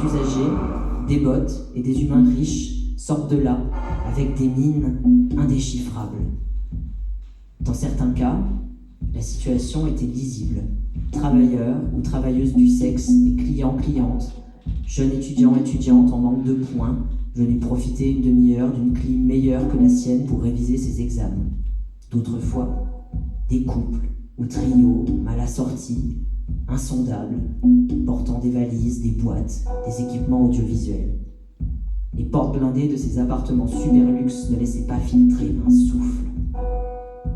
Usagers, des bottes et des humains riches sortent de là avec des mines indéchiffrables. Dans certains cas, la situation était lisible. Travailleurs ou travailleuses du sexe et clients-clientes, jeunes étudiants-étudiantes en manque de points, venus profiter une demi-heure d'une clim meilleure que la sienne pour réviser ses examens. D'autres fois, des couples ou trios mal assortis, insondables, portant des valises, des boîtes, des équipements audiovisuels. Les portes blindées de ces appartements super luxe ne laissaient pas filtrer un souffle.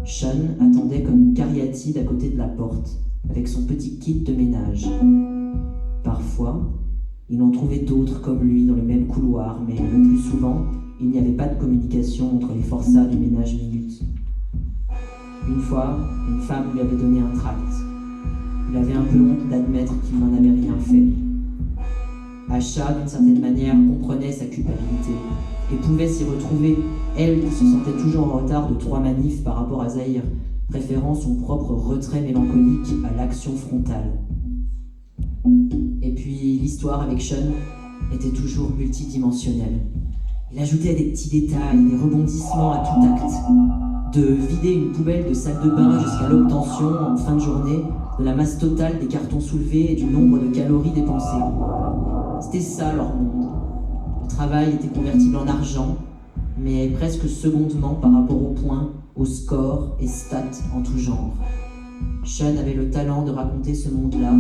Sean attendait comme une cariatide à côté de la porte, avec son petit kit de ménage. Parfois, il en trouvait d'autres comme lui dans le même couloir, mais le plus souvent, il n'y avait pas de communication entre les forçats du ménage minute. Une fois, une femme lui avait donné un tract. Il avait un peu honte d'admettre qu'il n'en avait rien fait. Asha, d'une certaine manière, comprenait sa culpabilité et pouvait s'y retrouver, elle qui se sentait toujours en retard de 3 manifs par rapport à Zahir, préférant son propre retrait mélancolique à l'action frontale. Et puis l'histoire avec Sean était toujours multidimensionnelle. Il ajoutait des petits détails, des rebondissements à tout acte. De vider une poubelle de sac de bain jusqu'à l'obtention, en fin de journée, de la masse totale des cartons soulevés et du nombre de calories dépensées. C'était ça leur monde. Le travail était convertible en argent, mais presque secondement par rapport aux points, aux scores et stats en tout genre. Sean avait le talent de raconter ce monde-là,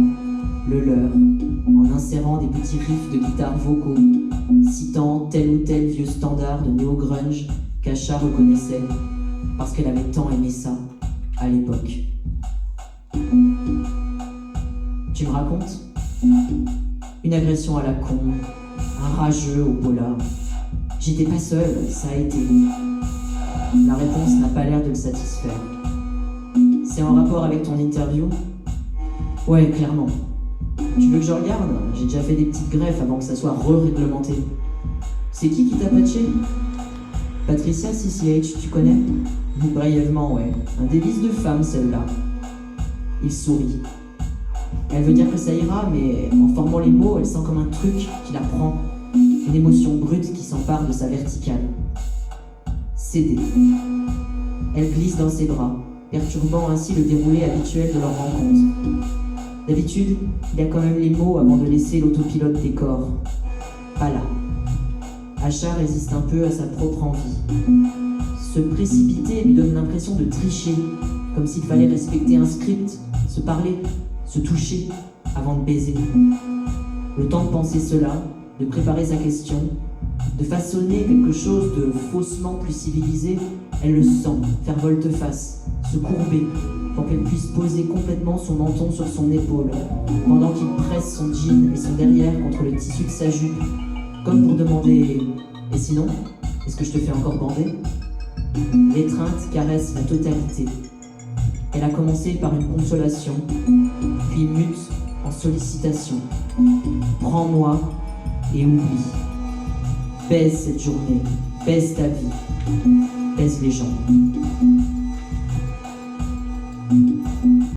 le leur, en insérant des petits riffs de guitare vocaux, citant tel ou tel vieux standard de néo-grunge qu'Asha reconnaissait, parce qu'elle avait tant aimé ça, à l'époque. Tu me racontes ? Une agression à la con, un rageux au polar. J'étais pas seul, ça a été. La réponse n'a pas l'air de le satisfaire. C'est en rapport avec ton interview ? Ouais, clairement. Tu veux que je regarde ? J'ai déjà fait des petites greffes avant que ça soit re-réglementé. C'est qui t'a patché ? Patricia CCH, tu connais ? Brièvement, ouais. Un délice de femme, celle-là. Il sourit. Elle veut dire que ça ira, mais en formant les mots, elle sent comme un truc qui la prend. Une émotion brute qui s'empare de sa verticale. Céder. Elle glisse dans ses bras, perturbant ainsi le déroulé habituel de leur rencontre. D'habitude, il y a quand même les mots avant de laisser l'autopilote des corps. Pas là. Asha résiste un peu à sa propre envie. Se précipiter lui donne l'impression de tricher, comme s'il fallait respecter un script, se parler, se toucher avant de baiser. Le temps de penser cela, de préparer sa question, de façonner quelque chose de faussement plus civilisé, elle le sent faire volte-face, se courber, pour qu'elle puisse poser complètement son menton sur son épaule, pendant qu'il presse son jean et son derrière contre le tissu de sa jupe, comme pour demander « Et sinon, est-ce que je te fais encore bander ?» L'étreinte caresse la totalité. Elle a commencé par une consolation, puis mute en sollicitation. Prends-moi et oublie. Baise cette journée, baise ta vie, baise les gens.